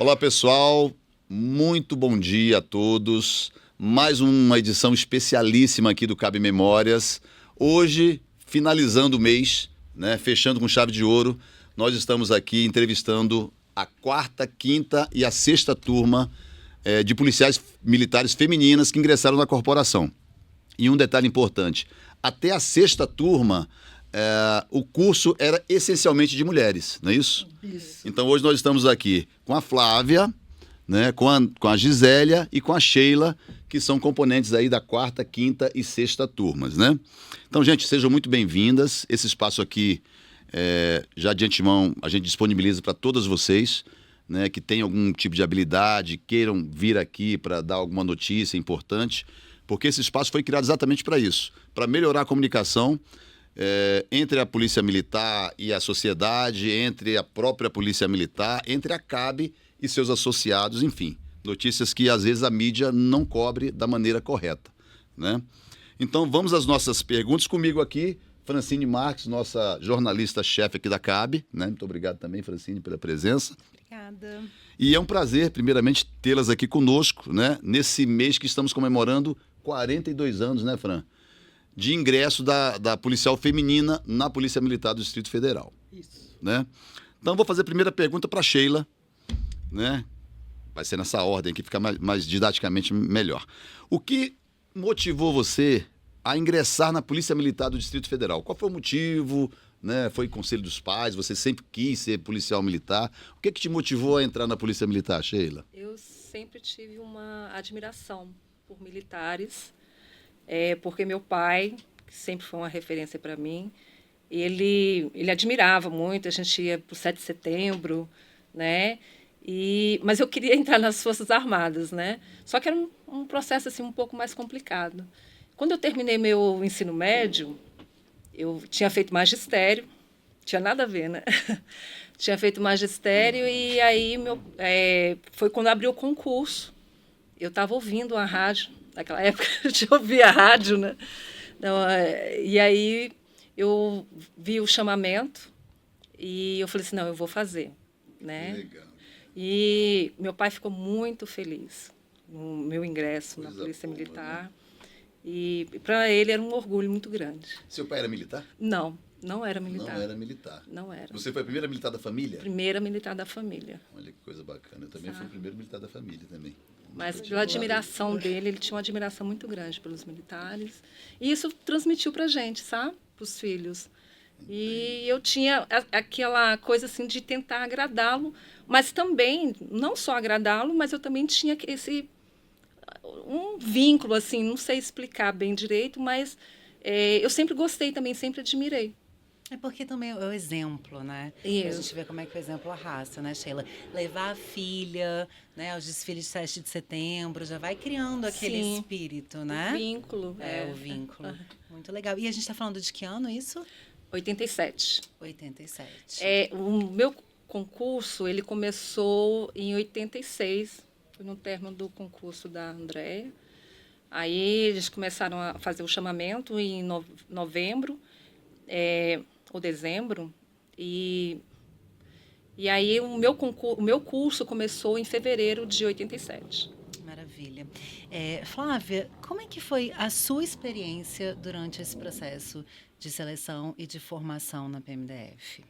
Olá, pessoal. Muito bom dia a todos. Mais uma edição especialíssima aqui do Cabe Memórias. Hoje, finalizando o mês, né, fechando com chave de ouro, nós estamos aqui entrevistando a quarta, quinta e a sexta turma de policiais militares femininas que ingressaram na corporação. E um detalhe importante, até a sexta turma, o curso era essencialmente de mulheres, não é isso? Isso. Então hoje nós estamos aqui com a Flávia, né, com a Gisélia e com a Sheila, que são componentes aí da quarta, quinta e sexta turmas, né? Então, gente, sejam muito bem-vindas. Esse espaço aqui, já de antemão, a gente disponibiliza para todas vocês, né, que têm algum tipo de habilidade, queiram vir aqui para dar alguma notícia importante, porque esse espaço foi criado exatamente para isso, para melhorar a comunicação entre a Polícia Militar e a sociedade, entre a própria Polícia Militar, entre a CAB e seus associados, enfim, notícias que às vezes a mídia não cobre da maneira correta, né? Então vamos às nossas perguntas. Comigo aqui, Francine Marques, nossa jornalista-chefe aqui da CAB, né? Muito obrigado também, Francine, pela presença. Obrigada. E é um prazer, primeiramente, tê-las aqui conosco, né? Nesse mês que estamos comemorando 42 anos, né, Fran? De ingresso da policial feminina na Polícia Militar do Distrito Federal. Isso. Né? Então, vou fazer a primeira pergunta para a Sheila, né? Vai ser nessa ordem aqui, fica mais didaticamente melhor. O que motivou você a ingressar na Polícia Militar do Distrito Federal? Qual foi o motivo? Né? Foi conselho dos pais? Você sempre quis ser policial militar? O que te motivou a entrar na Polícia Militar, Sheila? Eu sempre tive uma admiração por militares, porque meu pai, que sempre foi uma referência para mim, ele admirava muito, a gente ia para o 7 de setembro, né? Mas eu queria entrar nas Forças Armadas, né? Só que era um processo assim, um pouco mais complicado. Quando eu terminei meu ensino médio, eu tinha feito magistério, tinha nada a ver, né? Tinha feito magistério e aí foi quando abriu o concurso. Eu estava ouvindo a rádio, naquela época a gente ouvia a rádio, né? Então, e aí eu vi o chamamento e eu falei assim, não, eu vou fazer, né? Legal. E meu pai ficou muito feliz no meu ingresso na Polícia boa, Militar. né? E para ele era um orgulho muito grande. Seu pai era militar? Não era militar. Não era militar. Não era. Você foi a primeira militar da família? Primeira militar da família. Olha que coisa bacana. Eu também fui o primeiro militar da família também. Mas pela admiração dele, ele tinha uma admiração muito grande pelos militares. E isso transmitiu para a gente, sabe? Para os filhos. E eu tinha aquela coisa assim de tentar agradá-lo, mas também, não só agradá-lo, mas eu também tinha um vínculo, assim, não sei explicar bem direito, mas eu sempre gostei também, sempre admirei. É porque também é o exemplo, né? Isso. A gente vê como é que o exemplo arrasta, né, Sheila? Levar a filha, né, aos desfiles de 7 de setembro, já vai criando aquele Sim, espírito, né? O vínculo. O vínculo. Muito legal. E a gente está falando de que ano isso? 87. 87. O meu concurso, ele começou em 86, foi no término do concurso da Andréia. Aí eles começaram a fazer o chamamento em novembro, ou dezembro, e aí o meu curso começou em fevereiro de 87. Maravilha. Flávia, como é que foi a sua experiência durante esse processo de seleção e de formação na PMDF?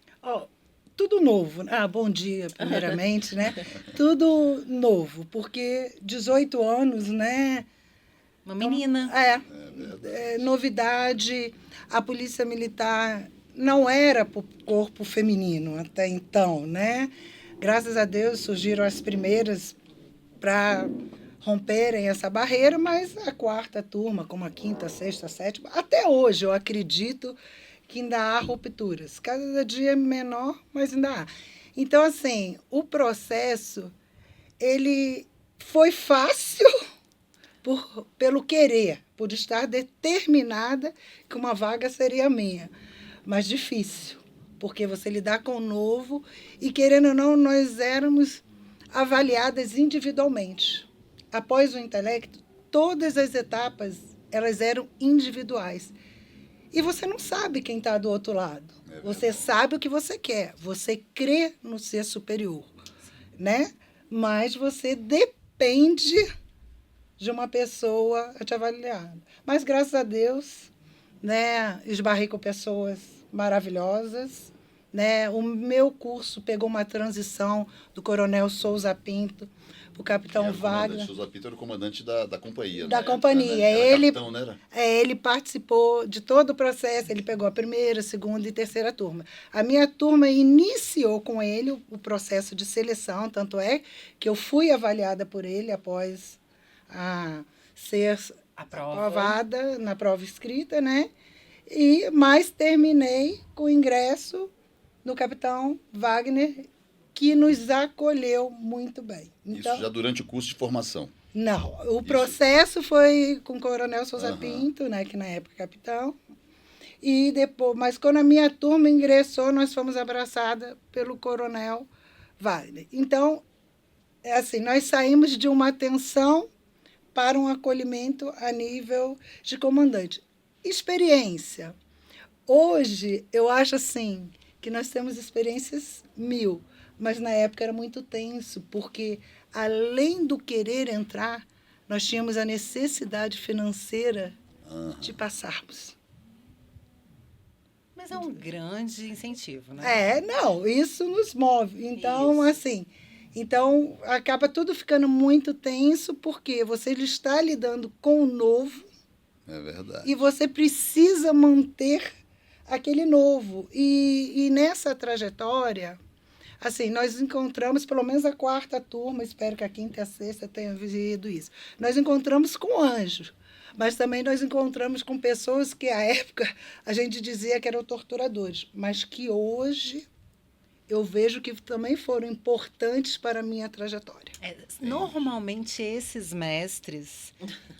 Tudo novo. Bom dia, primeiramente, né? Tudo novo, porque 18 anos, né? Uma menina. Novidade. A Polícia Militar não era para o corpo feminino até então, né? Graças a Deus surgiram as primeiras para romperem essa barreira, mas a quarta turma, como a quinta, sexta, sétima, até hoje eu acredito que ainda há rupturas. Cada dia é menor, mas ainda há. Então, assim, o processo, ele foi fácil pelo querer, por estar determinada que uma vaga seria minha, mas difícil, porque você lidar com o novo e, querendo ou não, nós éramos avaliadas individualmente. Após o intelecto, todas as etapas elas eram individuais. E você não sabe quem está do outro lado. Você sabe o que você quer. Você crê no ser superior, né? mas você depende de uma pessoa a te avaliar. Mas, graças a Deus, né, esbarrei com pessoas maravilhosas, né? O meu curso pegou uma transição do Coronel Souza Pinto para o Capitão Wagner. Souza Pinto era o comandante da companhia. Da na época, companhia. né? Era Ele, capitão, né? ele participou de todo o processo, ele pegou a primeira, segunda e terceira turma. A minha turma iniciou com ele o processo de seleção, tanto é que eu fui avaliada por ele após ser aprovada na prova escrita, né? Mas terminei com o ingresso no Capitão Wagner, que nos acolheu muito bem. Então, isso já durante o curso de formação. Não, o processo foi com o Coronel Souza Pinto, né, que na época é capitão. E depois, mas quando a minha turma ingressou, nós fomos abraçadas pelo Coronel Wagner. Então, é assim, nós saímos de uma atenção para um acolhimento a nível de comandante. Experiência. Hoje, eu acho assim, que nós temos experiências 1000, mas na época era muito tenso, porque além do querer entrar, nós tínhamos a necessidade financeira de passarmos. Mas é um grande incentivo, né? Não, isso nos move. Então, assim, então acaba tudo ficando muito tenso, porque você está lidando com o novo. É verdade. E você precisa manter aquele novo. E nessa trajetória, assim, nós encontramos, pelo menos a quarta turma, espero que a quinta e a sexta tenham vivido isso. Nós encontramos com anjos, mas também nós encontramos com pessoas que, à época, a gente dizia que eram torturadores, mas que hoje eu vejo que também foram importantes para a minha trajetória. Normalmente, esses mestres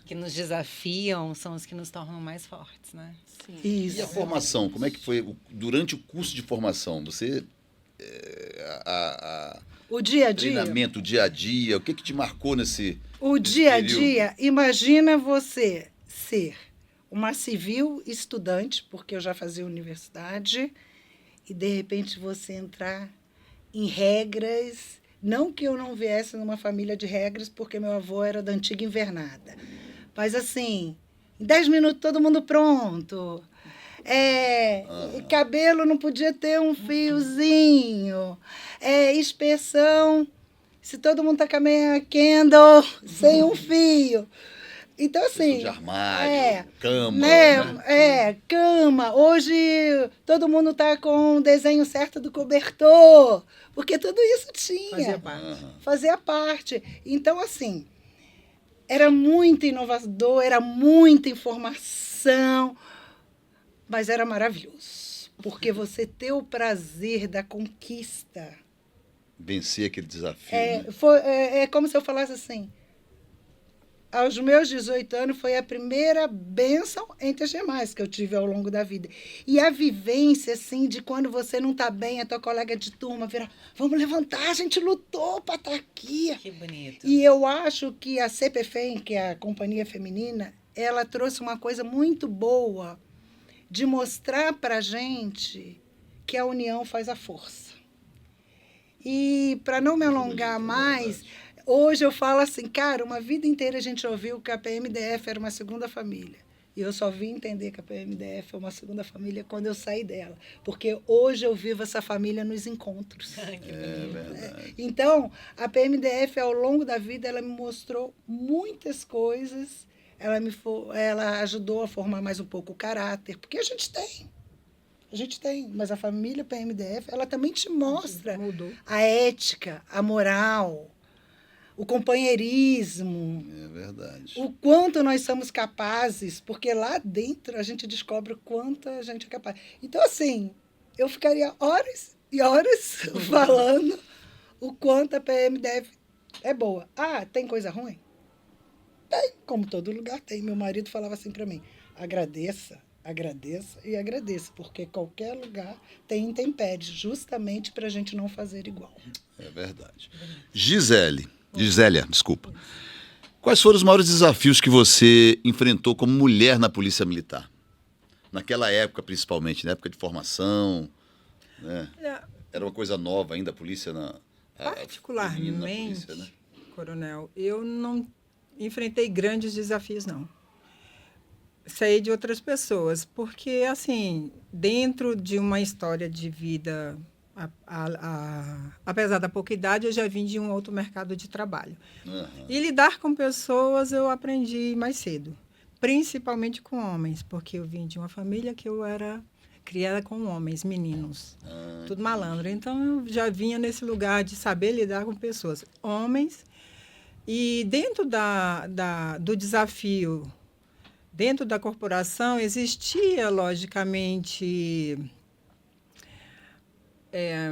que nos desafiam são os que nos tornam mais fortes, né? Sim. Isso. E a formação, como é que foi durante o curso de formação? Você, O dia a dia? treinamento, o dia a dia, o que te marcou nesse O dia a período? dia, imagina você ser uma civil estudante, porque eu já fazia universidade, e de repente você entrar em regras. Não que eu não viesse numa família de regras, porque meu avô era da antiga invernada. Mas assim, em 10 minutos todo mundo pronto. Cabelo não podia ter um fiozinho. Inspeção, se todo mundo está com a meia Kendall, sem um fio. Então, assim... de armário, cama. Né? Cama. Hoje, todo mundo está com o desenho certo do cobertor, porque tudo isso tinha. Fazia parte. Fazia parte. Então, assim, era muito inovador, era muita informação, mas era maravilhoso, porque você ter o prazer da conquista. Vencer aquele desafio. Né? É como se eu falasse assim... Aos meus 18 anos, foi a primeira bênção entre as demais que eu tive ao longo da vida. E a vivência, assim, de quando você não está bem, a tua colega de turma vira, vamos levantar, a gente lutou para estar aqui. Que bonito. E eu acho que a CPFEM, que é a Companhia Feminina, ela trouxe uma coisa muito boa de mostrar para a gente que a união faz a força. E, para não me alongar mais... Hoje eu falo assim, cara, uma vida inteira a gente ouviu que a PMDF era uma segunda família. E eu só vim entender que a PMDF é uma segunda família quando eu saí dela. Porque hoje eu vivo essa família nos encontros. Verdade. Então, a PMDF, ao longo da vida, ela me mostrou muitas coisas. Ela ajudou a formar mais um pouco o caráter. Porque a gente tem, mas a família PMDF, ela também te mostra a ética, a moral, o companheirismo. É verdade. O quanto nós somos capazes, porque lá dentro a gente descobre o quanto a gente é capaz. Então, assim, eu ficaria horas e horas falando o quanto a PMDF é boa. Tem coisa ruim? Tem, como todo lugar tem. Meu marido falava assim para mim, agradeça e agradeça, porque qualquer lugar tem intempéries, justamente para a gente não fazer igual. É verdade. Gisélia, desculpa. Quais foram os maiores desafios que você enfrentou como mulher na Polícia Militar? Naquela época, principalmente, na época de formação, né? Era uma coisa nova ainda, a polícia Particularmente, polícia, né? coronel, eu não enfrentei grandes desafios, não. Sei de outras pessoas, porque, assim, dentro de uma história de vida, apesar da pouca idade, eu já vim de um outro mercado de trabalho. Aham. E lidar com pessoas eu aprendi mais cedo, principalmente com homens, porque eu vim de uma família que eu era criada com homens, meninos, tudo malandro. Então, eu já vinha nesse lugar de saber lidar com pessoas, homens. E dentro do desafio, dentro da corporação, existia, logicamente,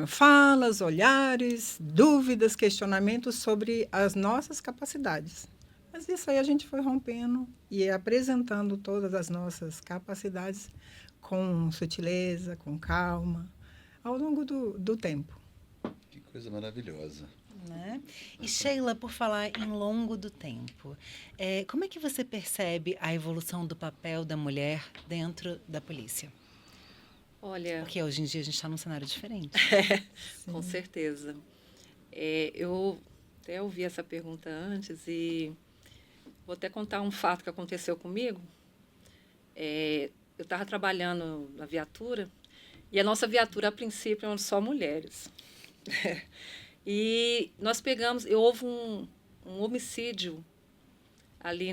falas, olhares, dúvidas, questionamentos sobre as nossas capacidades. Mas isso aí a gente foi rompendo e apresentando todas as nossas capacidades com sutileza, com calma, ao longo do tempo. Que coisa maravilhosa. Né? E Sheila, por falar em longo do tempo, como é que você percebe a evolução do papel da mulher dentro da polícia? Olha, Porque hoje em dia a gente está num cenário diferente. com certeza. Eu até ouvi essa pergunta antes e vou até contar um fato que aconteceu comigo. Eu estava trabalhando na viatura e a nossa viatura, a princípio, eram só mulheres. E nós pegamos, houve um homicídio ali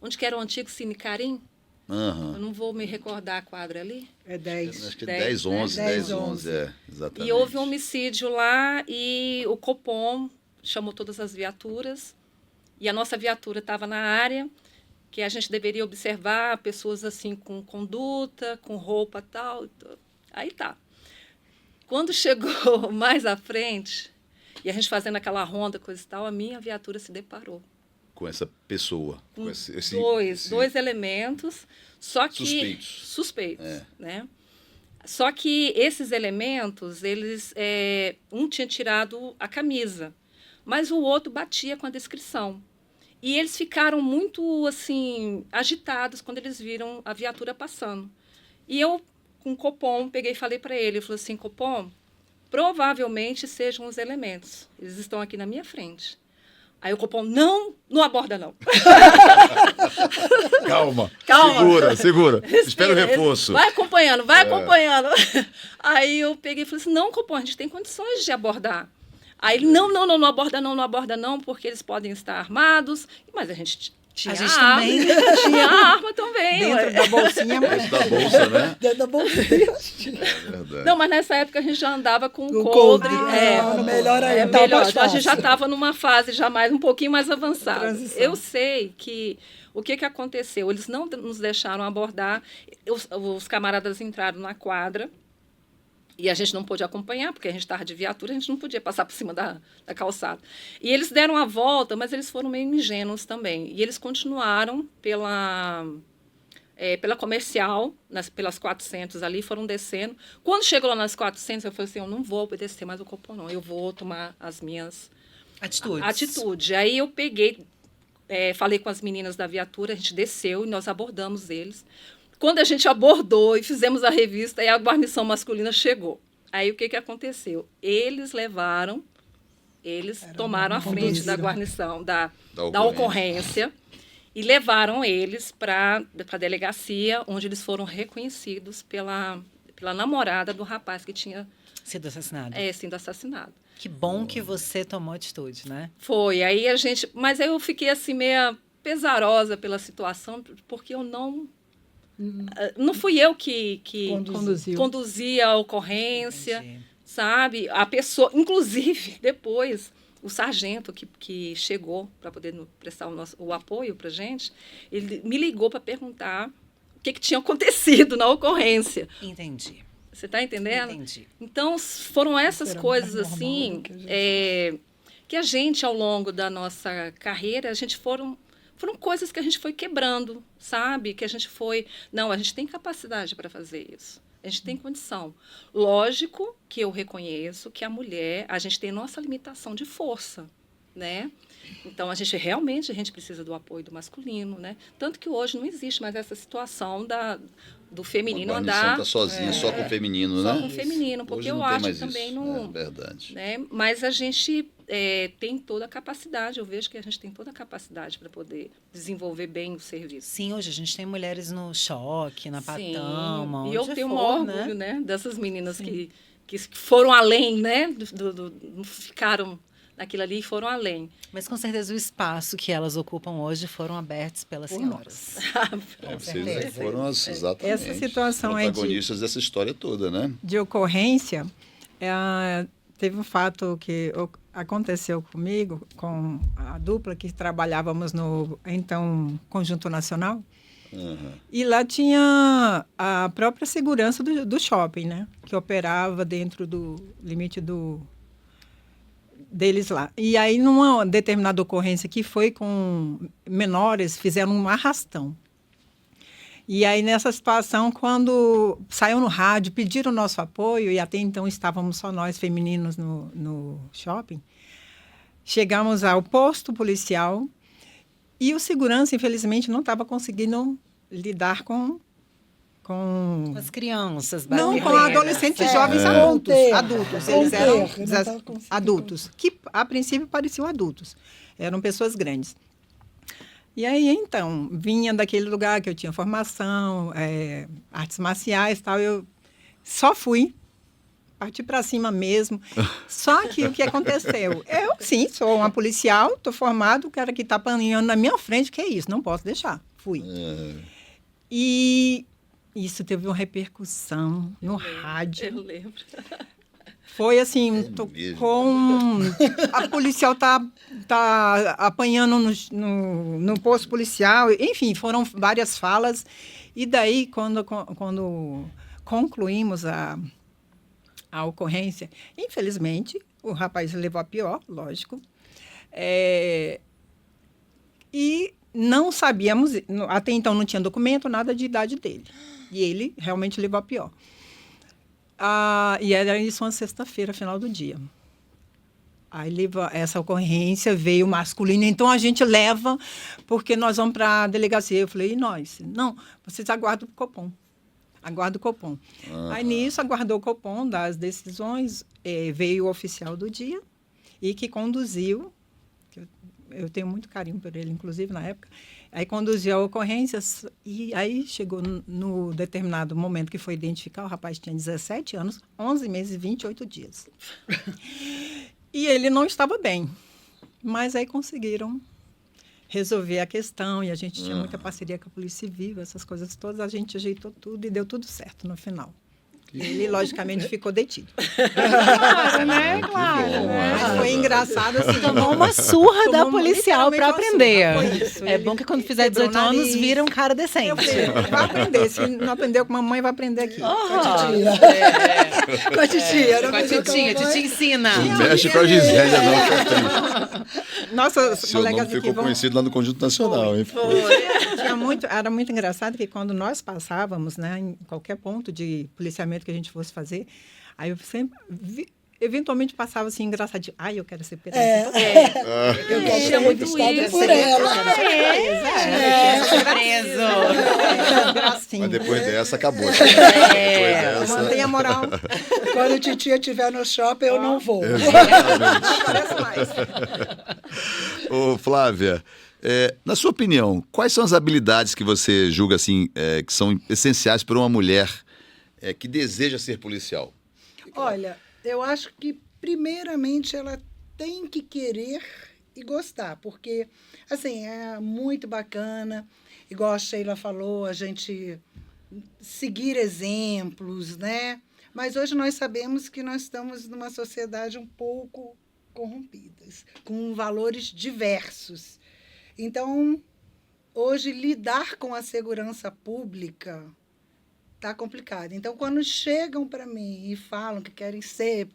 onde que era o antigo Cine Carim. Aham. Eu não vou me recordar a quadra ali. É 10. Acho que 10, 10, 11, né? 10, 10, 11, exatamente. E houve um homicídio lá e o Copom chamou todas as viaturas e a nossa viatura estava na área que a gente deveria observar pessoas assim com conduta, com roupa tal. Aí tá. Quando chegou mais à frente e a gente fazendo aquela ronda, coisa e tal, a minha viatura se deparou Com essa pessoa. com esse dois elementos, só que suspeitos, né? Só que esses elementos, eles um tinha tirado a camisa, mas o outro batia com a descrição. E eles ficaram muito assim agitados quando eles viram a viatura passando. E eu, com o Copom, peguei e falei para ele, falei assim, Copom, provavelmente sejam os elementos. Eles estão aqui na minha frente. Aí o Copom, não aborda não. Calma. Calma. Segura. Respira, Espera o reforço. Vai acompanhando. Aí eu peguei e falei assim, não, Copom, a gente tem condições de abordar. Aí ele, não aborda não, porque eles podem estar armados. Mas a gente tinha A gente arma, também. tinha arma também. Dentro da bolsinha, mas Dentro da bolsa, né? Dentro da bolsinha. É verdade. Não, mas nessa época a gente já andava com O coldre. coldre. Melhor ainda. Melhor. mais Então, a gente já fácil. estava numa fase já um pouquinho mais avançada. Transição. Eu sei que o que aconteceu? Eles não nos deixaram abordar. Os camaradas entraram na quadra e a gente não pôde acompanhar, porque a gente estava de viatura, a gente não podia passar por cima da calçada. E eles deram a volta, mas eles foram meio ingênuos também. E eles continuaram pela Comercial, pelas 400 ali, foram descendo. Quando chegou lá nas 400, eu falei assim, eu não vou obedecer mais o Copom, não. Eu vou tomar as minhas atitudes. Aí eu peguei, falei com as meninas da viatura, a gente desceu e nós abordamos eles. Quando a gente abordou e fizemos a revista, aí a guarnição masculina chegou. Aí o que aconteceu? Eles tomaram a frente da guarnição, da ocorrência, e levaram eles para a delegacia, onde eles foram reconhecidos pela namorada do rapaz que tinha Sido assassinado. sido assassinado. Que bom que você tomou atitude, né? Foi, aí mas aí eu fiquei assim meia pesarosa pela situação, porque eu não fui eu que conduzia a ocorrência, Entendi. sabe? A pessoa, inclusive, depois, o sargento que chegou para poder prestar o apoio para a gente, ele me ligou para perguntar o que tinha acontecido na ocorrência. Entendi. Você está entendendo? Entendi. Então, foram essas Era coisas mais normal assim do que a gente. que a gente, ao longo da nossa carreira, foram coisas que a gente foi quebrando, sabe? Que a gente foi... Não, a gente tem capacidade para fazer isso. A gente tem condição. Lógico que eu reconheço que a mulher, a gente tem nossa limitação de força. né? Então, a gente precisa do apoio do masculino, né? Tanto que hoje não existe mais essa situação do feminino A guarnição andar está sozinha, só com o feminino, só né? com o feminino, porque Hoje eu não tem acho mais que também isso. não... É verdade. Né? Mas a gente tem toda a capacidade, eu vejo que a gente tem toda a capacidade para poder desenvolver bem o serviço. Sim, hoje a gente tem mulheres no choque, na Sim, Patama, e eu onde tenho um for, orgulho, né? Dessas meninas que foram além, né? Não ficaram naquilo ali e foram além. Mas com certeza o espaço que elas ocupam hoje foram abertos pelas Por senhoras. Vocês certeza. foram exatamente Essa situação é de- protagonistas dessa história toda, né? De ocorrência, teve um fato que aconteceu comigo, com a dupla que trabalhávamos no, então, Conjunto Nacional. Uhum. E lá tinha a própria segurança do shopping, né? Que operava dentro do limite deles lá. E aí, numa determinada ocorrência que foi com menores, fizeram um arrastão. E aí, nessa situação, quando saiu no rádio, pediram o nosso apoio, e até então estávamos só nós femininos no shopping, chegamos ao posto policial e o segurança, infelizmente, não estava conseguindo lidar com Com as crianças, não, com brasileiras. adolescentes jovens adultos. Eles eram adultos, que a princípio pareciam adultos. Eram pessoas grandes. E aí, então, vinha daquele lugar que eu tinha formação, artes marciais e tal, eu só fui, parti para cima mesmo. Só que o que aconteceu? Eu, sim, sou uma policial, estou formado, o cara que está apanhando na minha frente, que é isso, não posso deixar. Fui. E isso teve uma repercussão no rádio. Eu lembro. Foi assim, a policial tá apanhando no posto policial, enfim, foram várias falas. E daí, quando concluímos a ocorrência, infelizmente, o rapaz levou a pior, lógico. E não sabíamos, até então não tinha documento, nada de idade dele. E ele realmente levou a pior. E era isso uma sexta-feira, final do dia. Aí essa ocorrência veio masculina, então a gente leva, porque nós vamos para a delegacia. Eu falei, e nós? Não, vocês aguardam o Copom. Aguarda o Copom. Aí nisso, aguardou o Copom das decisões, veio o oficial do dia e que conduziu, eu tenho muito carinho por ele, inclusive, na época, aí conduziu a ocorrência e aí chegou no determinado momento que foi identificar, o rapaz tinha 17 anos, 11 meses e 28 dias. E ele não estava bem, mas aí conseguiram resolver a questão e a gente tinha muita parceria com a Polícia Civil, essas coisas todas, a gente ajeitou tudo e deu tudo certo no final. Ele, logicamente, ficou detido. Claro, né? Claro. Mas foi engraçado, assim. Tomou uma surra da policial para aprender. Foi isso. É bom que quando fizer 18 anos, vira um cara decente. Eu falei, vai aprender. Se não aprendeu com a mamãe, vai aprender aqui. Com a titia. Com a titia ensina. Não mexe com a Gisélia, não. Nossas Seu nome colegas ficou aqui conhecido lá no Conjunto Nacional, hein? Era muito engraçado que quando nós passávamos, né, em qualquer ponto de policiamento que a gente fosse fazer, aí eu sempre, eventualmente passava assim, engraçadinho. Ai, eu quero ser presa. Eu quero ser muito revistada isso. por ela. Gracinha. Mas depois dessa, acabou. Mantém a moral. Quando a titia estiver no shopping, eu não vou. Não parece mais. Ô, Flávia, na sua opinião, quais são as habilidades que você julga assim, que são essenciais para uma mulher que deseja ser policial? Olha, eu acho que, primeiramente, ela tem que querer e gostar, porque, assim, é muito bacana, igual a Sheila falou, a gente seguir exemplos, né? Mas hoje nós sabemos que nós estamos numa sociedade um pouco corrompidas, com valores diversos. Então, hoje, lidar com a segurança pública está complicado. Então, quando chegam para mim e falam que querem ser,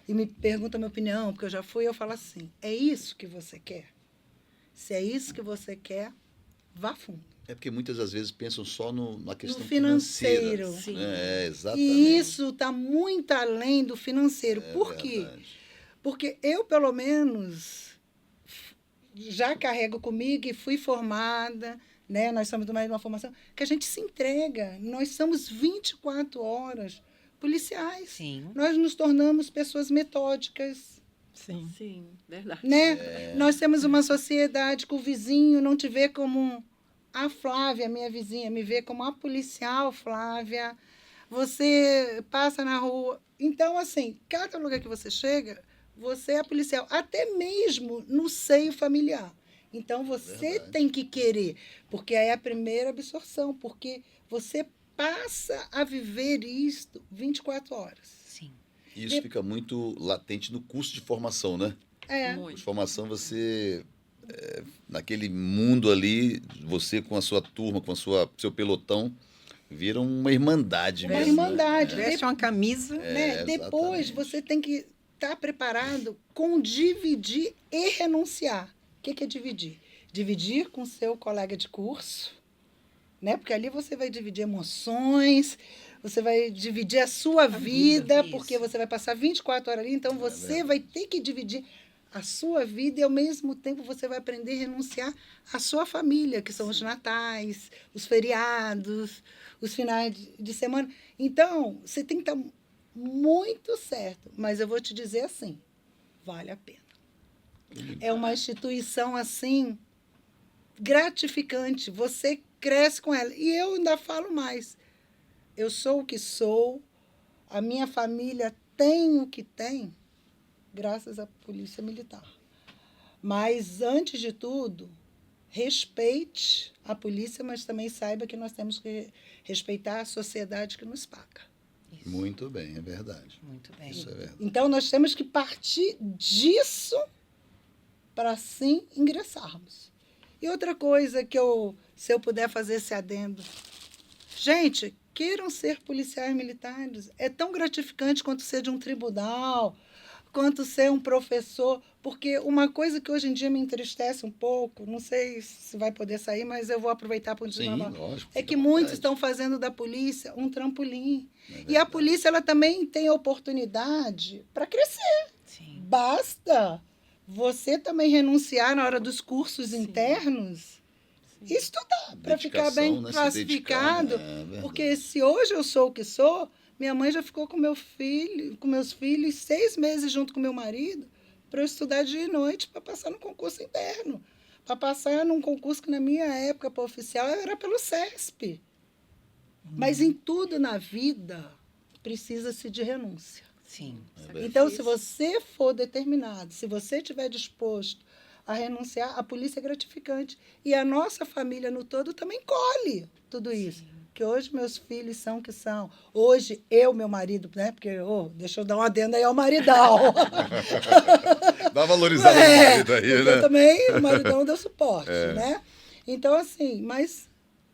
e me perguntam a minha opinião, porque eu já fui, eu falo assim, é isso que você quer? Se é isso que você quer, vá fundo. É porque muitas das vezes pensam só na questão No financeiro. financeira. Exatamente. E isso está muito além do financeiro. Por quê? Verdade. Porque eu, pelo menos, já carrego comigo e fui formada, né? Nós somos de uma formação que a gente se entrega. Nós somos 24 horas policiais. Sim. Nós nos tornamos pessoas metódicas, Sim. Sim, verdade. né? Nós temos uma sociedade que o vizinho não te vê como a Flávia, minha vizinha, me vê como a policial Flávia. Você passa na rua. Então, assim, cada lugar que você chega, você é policial, até mesmo no seio familiar. Então, você tem que querer, porque aí é a primeira absorção, porque você passa a viver isto 24 horas. Sim. Isso fica muito latente no curso de formação, né? É. De Muito. formação, você, naquele mundo ali, você com a sua turma, com seu pelotão, vira uma irmandade Uma mesmo. irmandade. Né? Veste uma camisa. Né? Depois, exatamente. você tem que estar preparado com dividir e renunciar. O que é dividir? Dividir com seu colega de curso, né? Porque ali você vai dividir emoções, você vai dividir a sua vida, vida, porque isso. você vai passar 24 horas ali, então você vai ter que dividir a sua vida e, ao mesmo tempo, você vai aprender a renunciar à sua família, que são os natais, os feriados, os finais de semana. Então, você tem que estar muito certo, mas eu vou te dizer assim, vale a pena. É uma instituição, assim, gratificante, você cresce com ela. E eu ainda falo mais, eu sou o que sou, a minha família tem o que tem, graças à Polícia Militar. Mas, antes de tudo, respeite a polícia, mas também saiba que nós temos que respeitar a sociedade que nos paga. Isso. Muito bem, é verdade. Muito bem. Isso é verdade. Então, nós temos que partir disso para, assim, ingressarmos. E outra coisa que se eu puder fazer esse adendo. Gente, queiram ser policiais militares. É tão gratificante quanto ser de um tribunal, quanto ser um professor, porque uma coisa que hoje em dia me entristece um pouco, não sei se vai poder sair, mas eu vou aproveitar para Sim, falar, lógico. é fica que à muitos vontade. estão fazendo da polícia um trampolim. É E a verdade. polícia ela também tem oportunidade para crescer. Sim. Basta você também renunciar na hora dos cursos internos e estudar para ficar Dedicação, bem né? Se classificado. dedicar, né? É verdade. Porque se hoje eu sou o que sou, minha mãe já ficou com meu filho, com meus filhos 6 meses junto com meu marido para eu estudar dia e noite para passar no concurso interno. Para passar num concurso que na minha época para oficial era pelo CESP. Mas em tudo na vida precisa-se de renúncia. Sim. Então, se você for determinado, se você estiver disposto a renunciar, a polícia é gratificante. E a nossa família no todo também colhe tudo isso. Que hoje meus filhos são o que são. Hoje, meu marido, né? Porque, deixa eu dar um adendo aí ao maridão. Dá uma valorizada no marido aí, porque né? também o maridão deu suporte, né? Então, assim, mas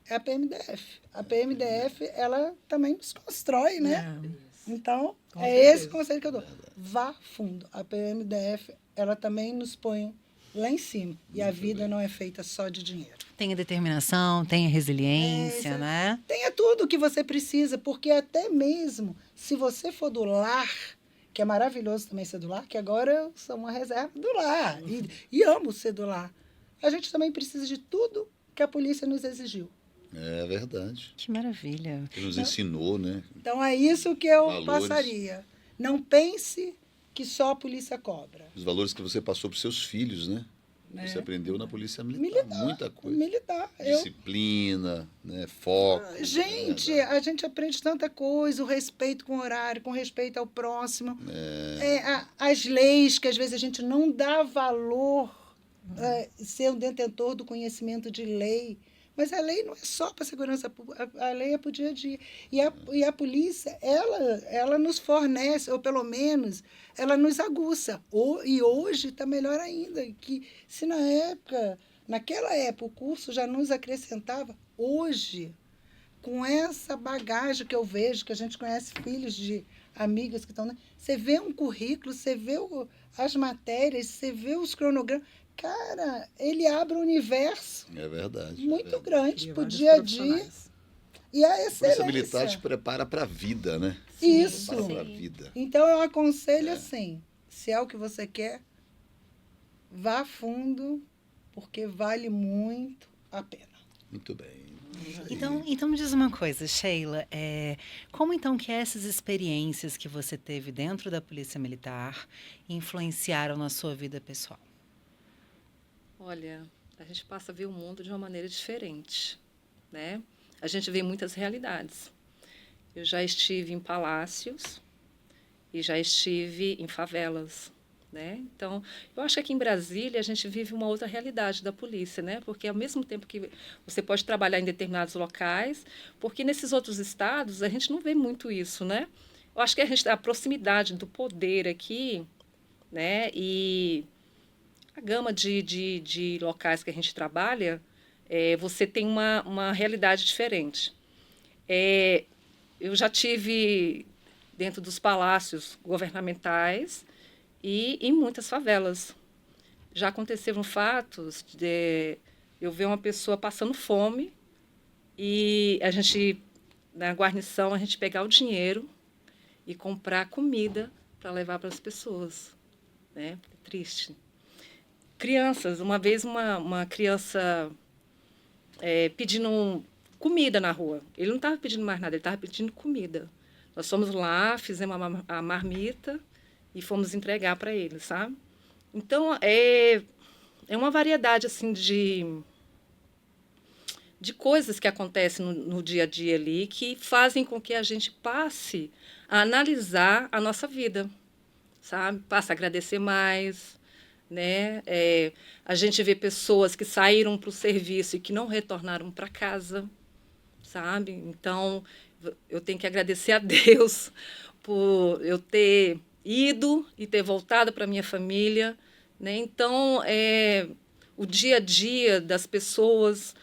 é a PMDF. A PMDF, ela também nos constrói, né? Então, Com é certeza. esse conselho que eu dou. Vá fundo. A PMDF, ela também nos põe lá em cima. E a vida não é feita só de dinheiro. Tenha determinação, tenha resiliência, É, né? Tenha tudo o que você precisa, porque até mesmo se você for do lar, que é maravilhoso também ser do lar, que agora eu sou uma reserva do lar. E amo ser do lar. A gente também precisa de tudo que a polícia nos exigiu. É verdade. Que maravilha. Que nos ensinou, né? Então, é isso que eu Valores. passaria. Não pense que só a polícia cobra. Os valores que você passou para os seus filhos, né? Você aprendeu na polícia militar. Muita coisa. Militar. Disciplina, né? Foco. Gente, né? a gente aprende tanta coisa, o respeito com o horário, com respeito ao próximo. As leis, que às vezes a gente não dá valor, ser um detentor do conhecimento de lei. Mas a lei não é só para a segurança pública, a lei é para o dia a dia. E a polícia, ela nos fornece, ou pelo menos, ela nos aguça. E hoje está melhor ainda, que se naquela época, o curso já nos acrescentava, hoje, com essa bagagem que eu vejo, que a gente conhece filhos de amigas que estão... Você vê um currículo, você vê as matérias, você vê os cronogramas. Cara, ele abre um universo É verdade. muito grande E para o vários dia a dia. profissionais. E a A polícia militar te excelência. prepara para a vida, né? Isso. Prepara para a vida. Então, eu aconselho assim, se é o que você quer, vá fundo porque vale muito a pena. Muito bem. Então me diz uma coisa, Sheila, como então que essas experiências que você teve dentro da Polícia Militar influenciaram na sua vida pessoal? Olha, a gente passa a ver o mundo de uma maneira diferente, né? A gente vê muitas realidades. Eu já estive em palácios e já estive em favelas, né? Então, eu acho que aqui em Brasília a gente vive uma outra realidade da polícia, né? Porque ao mesmo tempo que você pode trabalhar em determinados locais, porque nesses outros estados a gente não vê muito isso, né? Eu acho que a proximidade do poder aqui, né? E a gama de locais que a gente trabalha, você tem uma realidade diferente. Eu já tive dentro dos palácios governamentais e em muitas favelas. Já aconteceram fatos de eu ver uma pessoa passando fome e a gente, na guarnição, a gente pegar o dinheiro e comprar comida para levar para as pessoas, né? É triste. Crianças, uma vez uma criança pedindo comida na rua. Ele não estava pedindo mais nada, ele estava pedindo comida. Nós fomos lá, fizemos a marmita e fomos entregar para ele, sabe? Então, é uma variedade assim de coisas que acontecem no dia a dia ali que fazem com que a gente passe a analisar a nossa vida, sabe? Passe a agradecer mais, né? A gente vê pessoas que saíram para o serviço e que não retornaram para casa, sabe? Então, eu tenho que agradecer a Deus por eu ter ido e ter voltado para minha família, né? Então, o dia a dia das pessoas,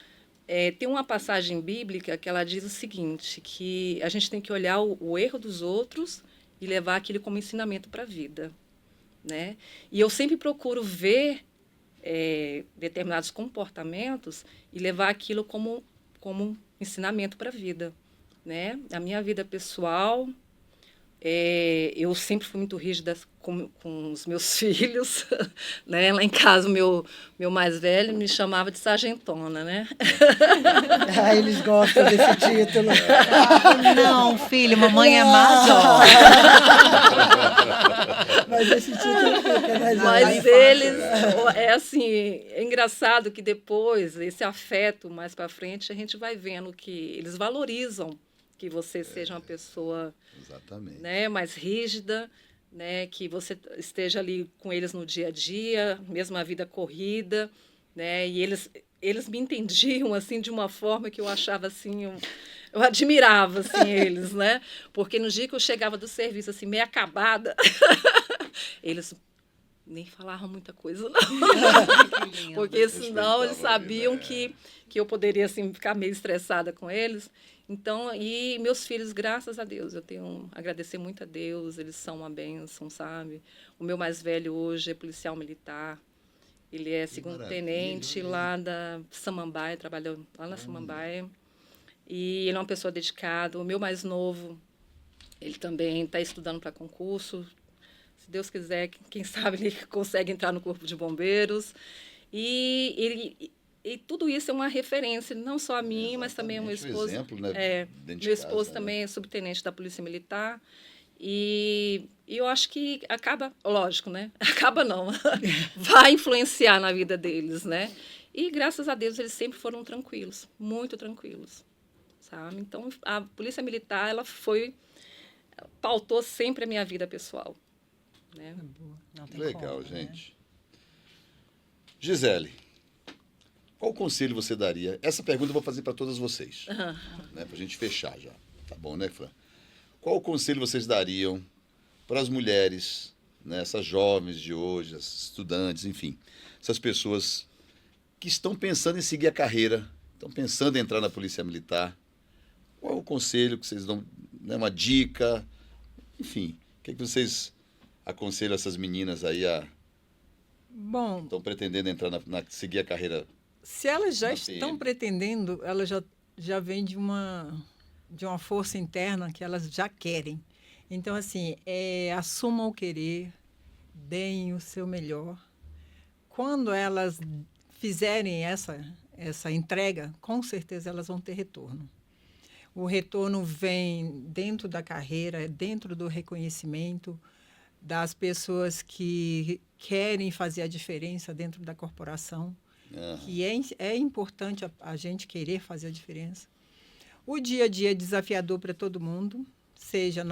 tem uma passagem bíblica que ela diz o seguinte, que a gente tem que olhar o erro dos outros e levar aquilo como ensinamento para a vida, né? E eu sempre procuro ver determinados comportamentos e levar aquilo como ensinamento para a vida, né? A minha vida pessoal, eu sempre fui muito rígida com os meus filhos, né? Lá em casa, o meu mais velho me chamava de sargentona, né? Eles gostam desse título. Não, filho, mamãe é major. Mas esse título fica, né, Mas eles, assim, é engraçado que depois, esse afeto mais para frente, a gente vai vendo que eles valorizam que você seja uma pessoa, Exatamente. né, mais rígida, né, que você esteja ali com eles no dia a dia, mesmo a vida corrida, né, e eles me entendiam assim de uma forma que eu achava assim, eu admirava assim eles, né, porque no dia que eu chegava do serviço assim meio acabada, eles nem falavam muita coisa não, porque senão eles sabiam ali, né? que eu poderia assim ficar meio estressada com eles. Então, e meus filhos, graças a Deus, eu tenho a agradecer muito a Deus, eles são uma bênção, sabe? O meu mais velho hoje é policial militar, ele é segundo-tenente lá da Samambaia, trabalhou lá na Samambaia, e ele é uma pessoa dedicada. O meu mais novo, ele também está estudando para concurso, se Deus quiser, quem sabe ele consegue entrar no Corpo de Bombeiros, e tudo isso é uma referência, não só a mim, mas também ao meu esposo. Um exemplo, né? Meu esposo também é subtenente da Polícia Militar. E eu acho que acaba, lógico, né? Acaba não, vai influenciar na vida deles, né? E graças a Deus eles sempre foram tranquilos, muito tranquilos, sabe? Então a Polícia Militar, ela pautou sempre a minha vida pessoal, né? Não tem Legal, como, né? gente. Gisele, qual conselho você daria? Essa pergunta eu vou fazer para todas vocês, né, para a gente fechar já. Tá bom, né, Fran? Qual conselho vocês dariam para as mulheres, né, essas jovens de hoje, as estudantes, enfim, essas pessoas que estão pensando em seguir a carreira, estão pensando em entrar na Polícia Militar? Qual é o conselho que vocês dão, né, uma dica? Enfim, o que vocês aconselham essas meninas aí Bom, estão pretendendo entrar seguir a carreira? se elas já na estão PM? pretendendo, elas já vêm de uma força interna que elas já querem. Então, assim, assumam o querer, deem o seu melhor. Quando elas fizerem essa entrega, com certeza elas vão ter retorno. O retorno vem dentro da carreira, dentro do reconhecimento das pessoas que querem fazer a diferença dentro da corporação, que é importante a gente querer fazer a diferença. O dia a dia é desafiador para todo mundo, seja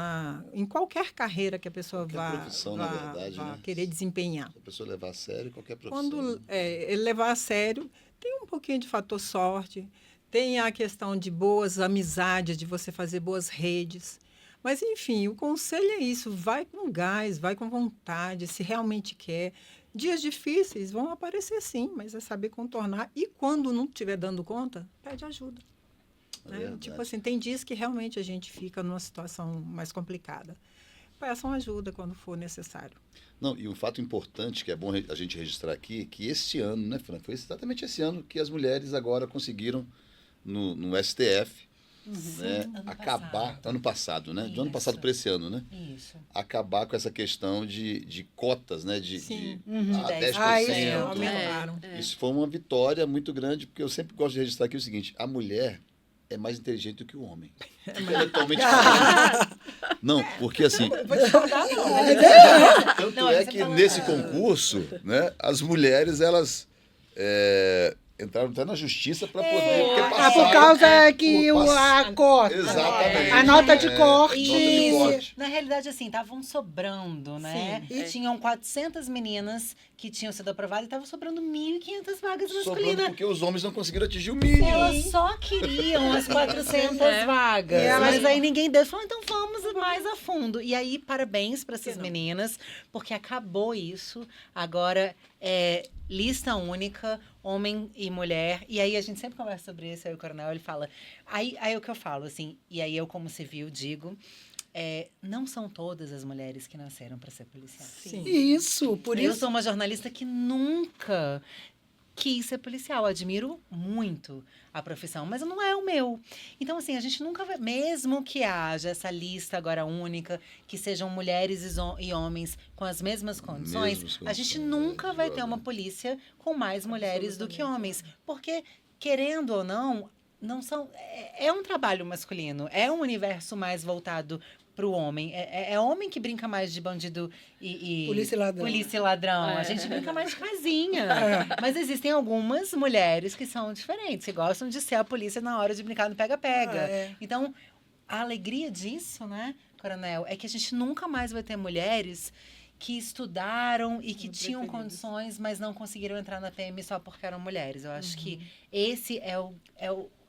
em qualquer carreira que a pessoa profissão, na verdade, vá né? querer desempenhar. Se a pessoa levar a sério qualquer profissão. Quando ele levar a sério, tem um pouquinho de fator sorte, tem a questão de boas amizades, de você fazer boas redes. Mas, enfim, o conselho é isso, vai com gás, vai com vontade, se realmente quer. Dias difíceis vão aparecer sim, mas é saber contornar. E quando não estiver dando conta, pede ajuda. Né? Tipo assim, tem dias que realmente a gente fica numa situação mais complicada. Peçam ajuda quando for necessário. Não, e um fato importante que é bom a gente registrar aqui, que este ano, né, Fran? Foi exatamente esse ano que as mulheres agora conseguiram, no STF, né, acabar... Ano passado, né? Do ano passado para esse ano, né? Isso. Acabar com essa questão de cotas, né? De Sim. a 10%. Aumentaram. Isso foi uma vitória muito grande, porque eu sempre gosto de registrar aqui o seguinte, a mulher é mais inteligente do que o homem. Intelectualmente falando. Não, porque assim... Tanto é que nesse concurso, né, as mulheres, elas entraram até na justiça para poder... porque por causa que a cota. Exatamente. A nota de corte. Nota de corte. Na realidade, assim, estavam sobrando, né? Sim. E tinham 400 meninas que tinham sido aprovadas e estavam sobrando 1.500 vagas Sobrando masculinas. porque os homens não conseguiram atingir o mínimo. Elas só queriam as 400 vagas. Mas aí ninguém deu. Falou, então vamos mais a fundo. E aí, parabéns para essas meninas, porque acabou isso. Agora lista única, homem e mulher. E aí a gente sempre conversa sobre isso, aí o coronel, ele fala... Aí é o que eu falo, assim, e aí eu como civil digo... não são todas as mulheres que nasceram para ser policial. Sim. Isso, por Eu isso. sou uma jornalista que nunca quis ser policial. Admiro muito a profissão, mas não é o meu. Então, assim, a gente nunca vai... Mesmo que haja essa lista agora única, que sejam mulheres e homens com as mesmas condições, a gente nunca vai ter uma polícia com mais mulheres do que homens. Porque, querendo ou não são... É um trabalho masculino. É um universo mais voltado para o homem. É homem que brinca mais de bandido e Polícia e ladrão. Polícia e ladrão. A gente brinca mais de casinha. Mas existem algumas mulheres que são diferentes, que gostam de ser a polícia na hora de brincar no pega-pega. Então, a alegria disso, né, coronel, é que a gente nunca mais vai ter mulheres que estudaram e que tinham condições, mas não conseguiram entrar na PM só porque eram mulheres. Eu acho que esse é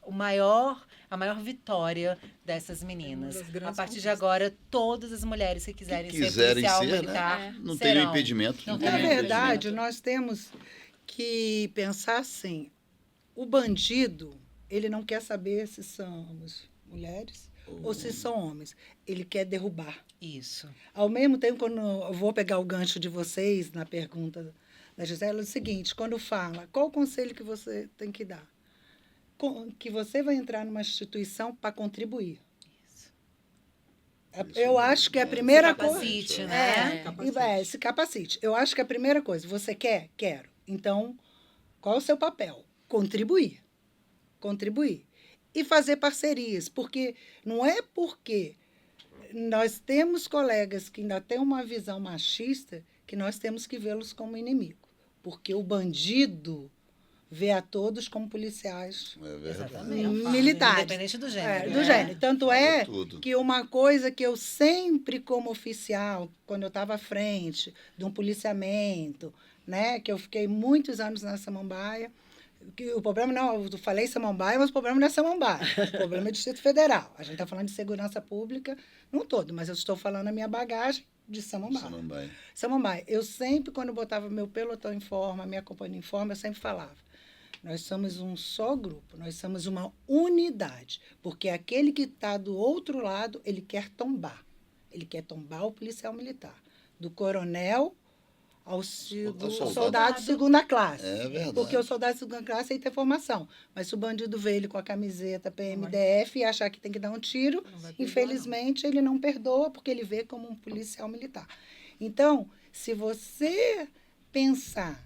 a maior vitória dessas meninas. A partir de agora, todas as mulheres que quiserem ser policial militar, né? Não serão. tem impedimento. Não Na tem verdade, nós temos que pensar assim, o bandido, ele não quer saber se somos mulheres ou se são homens. Ele quer derrubar. Isso. Ao mesmo tempo, quando eu vou pegar o gancho de vocês na pergunta da Gisela, é o seguinte, quando fala, qual o conselho que você tem que dar? Que você vai entrar numa instituição para contribuir. Eu acho que a primeira coisa... Capacite, né? Se capacite. Eu acho que a primeira coisa, você quer? Quero. Então, qual é o seu papel? Contribuir. Contribuir. E fazer parcerias, porque não é porque nós temos colegas que ainda têm uma visão machista que nós temos que vê-los como inimigo. Porque o bandido vê a todos como policiais militares. Independente do gênero. Do gênero. Tanto é tudo. que uma coisa que eu sempre, como oficial, quando eu estava à frente de um policiamento, né, que eu fiquei muitos anos na Samambaia, que o problema não, eu falei Samambaia, mas o problema não é Samambaia, o problema é Distrito Federal. A gente está falando de segurança pública no todo, mas eu estou falando a minha bagagem de Samambaia. Samambaia. Eu sempre, quando eu botava meu pelotão em forma, minha companhia em forma, eu sempre falava, nós somos um só grupo, nós somos uma unidade, porque aquele que está do outro lado, ele quer tombar. Ele quer tombar o policial militar, do coronel ao soldado de segunda classe. É verdade. Porque o soldado de segunda classe aí tem formação. Mas se o bandido vê ele com a camiseta PMDF e achar que tem que dar um tiro, infelizmente ele não perdoa, porque ele vê como um policial militar. Então, se você pensar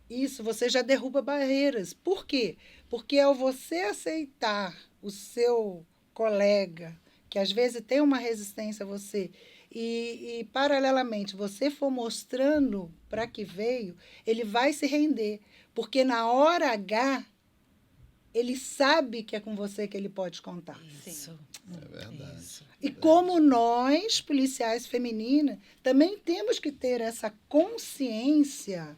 isso você já derruba barreiras. Por quê? Porque ao você aceitar o seu colega, que às vezes tem uma resistência a você, e paralelamente você for mostrando para que veio, ele vai se render. Porque na hora H, ele sabe que é com você que ele pode contar. Isso. É verdade. Isso. E como nós, policiais femininas, também temos que ter essa consciência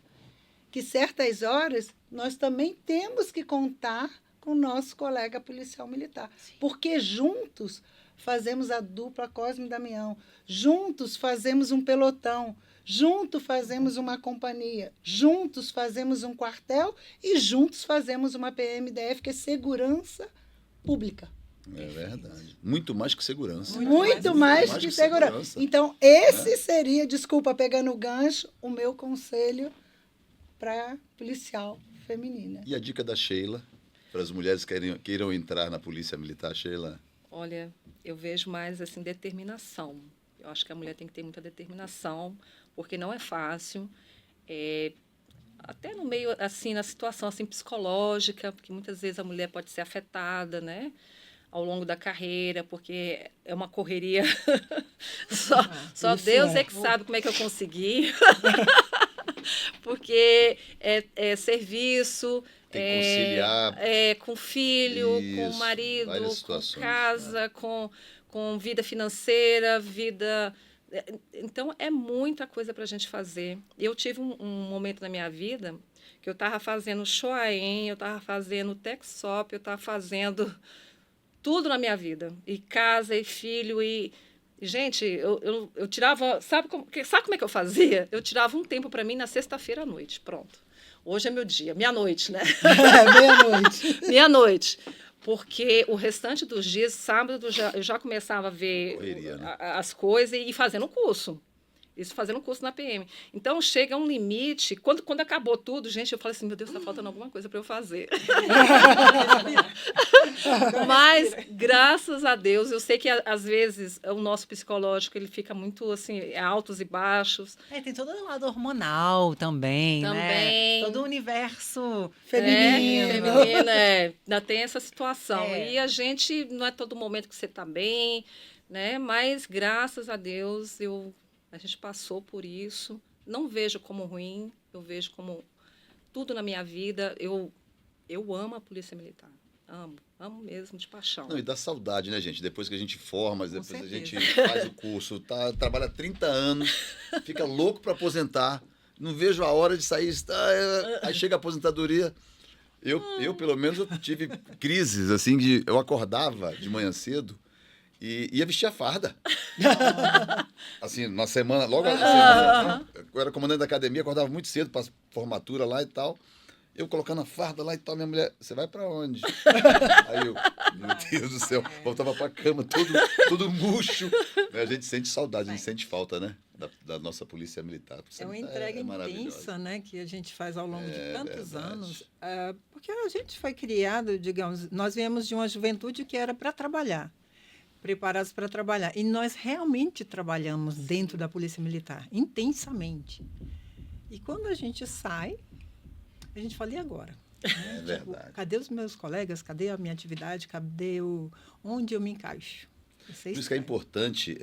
que certas horas nós também temos que contar com o nosso colega policial militar. Porque juntos fazemos a dupla Cosme e Damião, juntos fazemos um pelotão, juntos fazemos uma companhia, juntos fazemos um quartel e juntos fazemos uma PMDF, que é segurança pública. É verdade. Muito mais que segurança. Muito mais que segurança. Então, esse seria, desculpa, pegando o gancho, o meu conselho para policial feminina. E a dica da Sheila, para as mulheres que queiram entrar na Polícia Militar, Sheila? Olha, eu vejo mais assim determinação. Eu acho que a mulher tem que ter muita determinação, porque não é fácil. Até no meio, assim, na situação assim, psicológica, porque muitas vezes a mulher pode ser afetada, né? Ao longo da carreira, porque é uma correria. Só Deus é que sabe como é que eu consegui. Porque é serviço, Tem que conciliar. Com filho, com Isso, marido, várias com situações, casa, com vida financeira, vida... Então, é muita coisa para a gente fazer. Eu tive um momento na minha vida que eu estava fazendo Choaém, eu estava fazendo Texop, eu estava fazendo tudo na minha vida. E casa, e filho, e... Gente, eu tirava... Sabe como é que eu fazia? Eu tirava um tempo para mim na sexta-feira à noite. Pronto. Hoje é meu dia. Meia-noite, né? Meia-noite. Meia-noite. Porque o restante dos dias, sábado, eu já começava a ver Correria, né? as coisas e fazendo curso. Isso fazendo curso na PM. Então, chega a um limite. Quando acabou tudo, gente, eu falei assim, meu Deus, está faltando alguma coisa para eu fazer. Mas, graças a Deus, eu sei que, às vezes, o nosso psicológico ele fica muito, assim, altos e baixos. Tem todo o lado hormonal também, né? Também. Todo o universo Feminino. Feminina, ainda tem essa situação. É. E a gente, não é todo momento que você está bem, né? Mas, graças a Deus, a gente passou por isso. Não vejo como ruim, eu vejo como tudo na minha vida. Eu amo a Polícia Militar. Amo mesmo, de paixão. Não, e dá saudade, né, gente? Depois que a gente forma, depois a certeza. gente faz o curso, trabalha 30 anos, fica louco para aposentar, não vejo a hora de sair, aí chega a aposentadoria. Eu, pelo menos, eu tive crises, assim, eu acordava de manhã cedo e ia vestir a farda. Assim, na semana, logo na semana, eu era comandante da academia, acordava muito cedo para formatura lá e tal. Eu colocando a farda lá e tal, minha mulher, você vai pra onde? Aí eu, meu Deus do céu, voltava pra cama, todo murcho. A gente sente saudade, a gente sente falta, né? Da nossa polícia militar. É uma entrega intensa, né, que a gente faz ao longo de tantos anos. Porque a gente foi criado, digamos, nós viemos de uma juventude que era para trabalhar, preparados para trabalhar. E nós realmente trabalhamos dentro da Polícia Militar, intensamente. E quando a gente sai, a gente fala, e agora? É verdade. Cadê os meus colegas? Cadê a minha atividade? Cadê onde eu me encaixo? Por isso que é importante,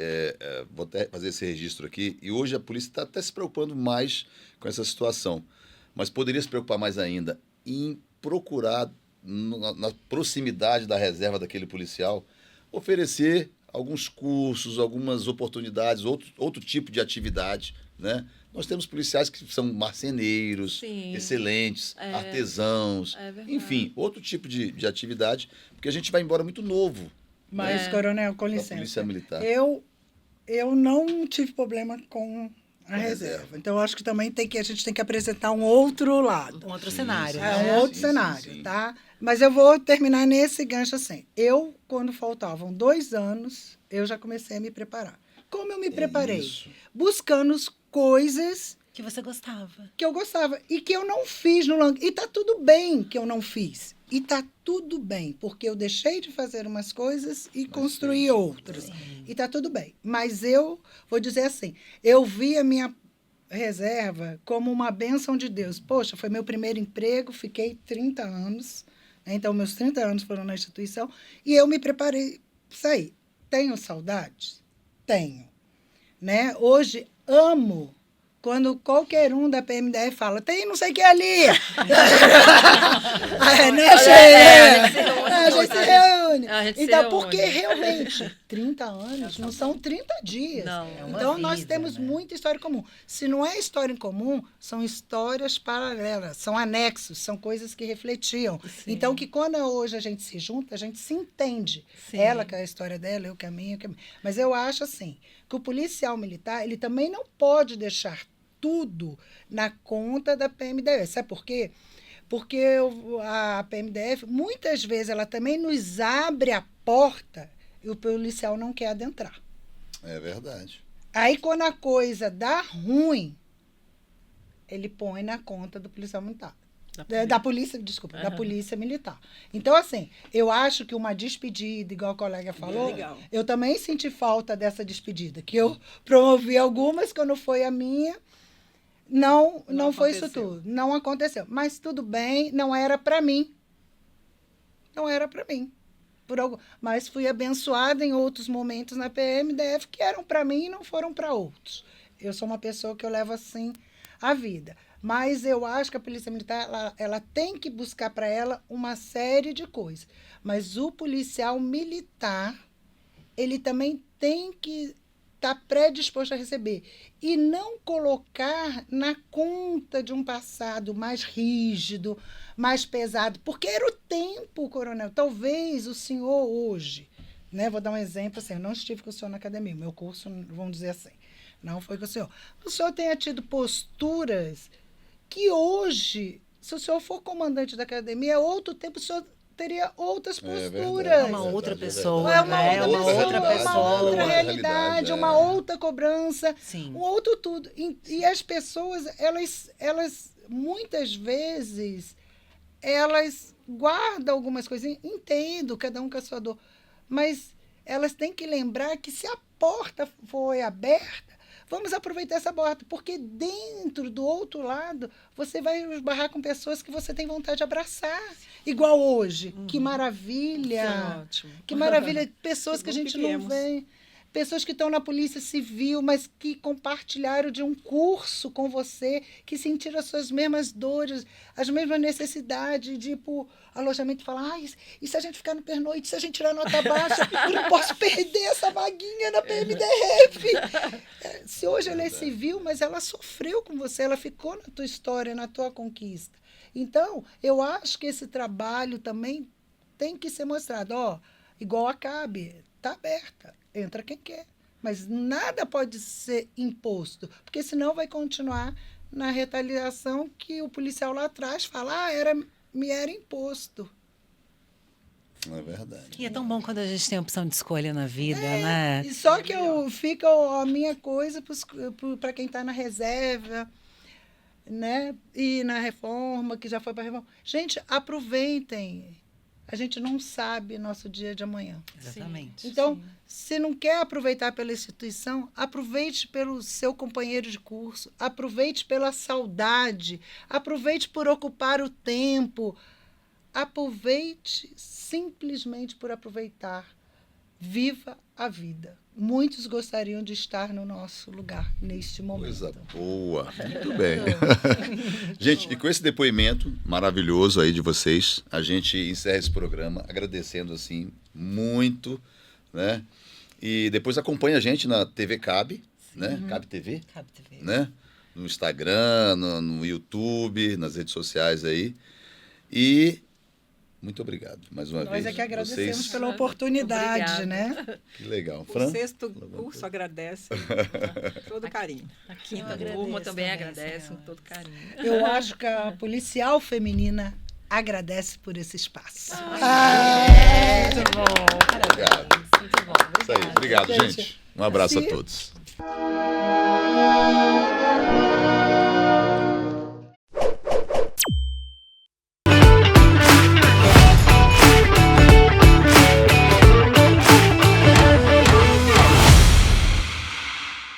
vou até fazer esse registro aqui, e hoje a polícia está até se preocupando mais com essa situação, mas poderia se preocupar mais ainda em procurar, na proximidade da reserva daquele policial, oferecer alguns cursos, algumas oportunidades, outro tipo de atividade, né? Nós temos policiais que são marceneiros, Sim. excelentes, artesãos, enfim, outro tipo de atividade, porque a gente vai embora muito novo. Mas, coronel, com Da licença. Polícia Militar. Eu não tive problema com a reserva. Então, eu acho que também a gente tem que apresentar um outro lado. Um outro cenário, É né? um outro cenário, sim. tá? Mas eu vou terminar nesse gancho assim. Quando faltavam 2 anos, eu já comecei a me preparar. Como eu me preparei? Isso. Buscando coisas Que você gostava. que eu gostava e que eu não fiz no longo. E tá tudo bem que eu não fiz. E tá tudo bem, porque eu deixei de fazer umas coisas e construí fez. outras. E tá tudo bem. Mas eu vou dizer assim, eu vi a minha reserva como uma bênção de Deus. Poxa, foi meu primeiro emprego, fiquei 30 anos, né? Então meus 30 anos foram na instituição e eu me preparei para sair. Tenho saudades? Tenho. Né? Hoje amo quando qualquer um da PMDF fala, tem não sei o que ali. A gente se reúne. Então, porque realmente, 30 anos não são 30 dias. Não, então, nós vida, temos né? muita história em comum. Se não é história em comum, são histórias paralelas, são anexos, são coisas que refletiam. Sim. Então, que quando hoje a gente se junta, a gente se entende. Sim. Ela com a história dela, eu com a minha. Mas eu acho assim, que o policial militar, ele também não pode deixar tudo na conta da PMDF. Sabe por quê? Porque a PMDF, muitas vezes, ela também nos abre a porta e o policial não quer adentrar. É verdade. Aí, quando a coisa dá ruim, ele põe na conta do policial militar. Da polícia, desculpa, da polícia militar. Então, assim, eu acho que uma despedida, igual a colega falou, legal. eu também senti falta dessa despedida, que eu promovi algumas, quando foi a minha, não foi isso tudo. Não aconteceu. Mas tudo bem, não era para mim. Não era para mim. Mas fui abençoada em outros momentos na PMDF que eram para mim e não foram para outros. Eu sou uma pessoa que eu levo assim a vida. Mas eu acho que a Polícia Militar ela tem que buscar para ela uma série de coisas. Mas o policial militar, ele também tem que estar predisposto a receber. E não colocar na conta de um passado mais rígido, mais pesado. Porque era o tempo, coronel. Talvez o senhor hoje, né, vou dar um exemplo assim, eu não estive com o senhor na academia, meu curso, vamos dizer assim, não foi com o senhor. O senhor tenha tido posturas que hoje, se o senhor for comandante da academia, é outro tempo, o senhor teria outras posturas. É uma outra pessoa, É uma né? outra Uma pessoa, outra uma pessoa. outra realidade, uma outra cobrança, Sim. um outro tudo. E as pessoas, elas muitas vezes, elas guardam algumas coisas, entendo, cada um com a sua dor, mas elas têm que lembrar que se a porta foi aberta, vamos aproveitar essa porta, porque dentro, do outro lado, você vai esbarrar com pessoas que você tem vontade de abraçar. Igual hoje. Que maravilha! Isso é ótimo. Que maravilha! Pessoas que a bom gente que não viemos. vê. Pessoas que estão na Polícia Civil, mas que compartilharam de um curso com você, que sentiram as suas mesmas dores, as mesmas necessidades de ir para alojamento e falar, e se a gente ficar no pernoite, se a gente tirar nota baixa, eu não posso perder essa vaguinha na PMDF. Se hoje ela é civil, mas ela sofreu com você, ela ficou na tua história, na tua conquista. Então, eu acho que esse trabalho também tem que ser mostrado. Igual a CAB, está aberta. Entra quem quer. Mas nada pode ser imposto, porque senão vai continuar na retaliação que o policial lá atrás fala, me era imposto. É verdade. E é tão bom quando a gente tem opção de escolha na vida, né? E só que fica a minha coisa para quem está na reserva, né? E na reforma, que já foi para a reforma. Gente, aproveitem. A gente não sabe nosso dia de amanhã. Exatamente. Então, se não quer aproveitar pela instituição, aproveite pelo seu companheiro de curso, aproveite pela saudade, aproveite por ocupar o tempo, aproveite simplesmente por aproveitar. Viva a vida. Muitos gostariam de estar no nosso lugar neste momento. Coisa boa. Muito bem. Gente, e com esse depoimento maravilhoso aí de vocês, a gente encerra esse programa agradecendo assim muito, né? E depois acompanha a gente na TV Cab, né? Cab TV, Cab TV. né? No Instagram, no YouTube, nas redes sociais aí. E muito obrado mais uma vez. Nós é que agradecemos Vocês. pela oportunidade, Obrigada. né? Que legal. O Fran? sexto curso agradece todo carinho. A quinta agradeço turma também também, agradece com senhora. todo carinho. Eu acho que a policial feminina agradece por esse espaço. Muito bom. Obrigado. Muito bom. Isso aí. Obrigado, Gente, gente. Um abraço a assim- todos.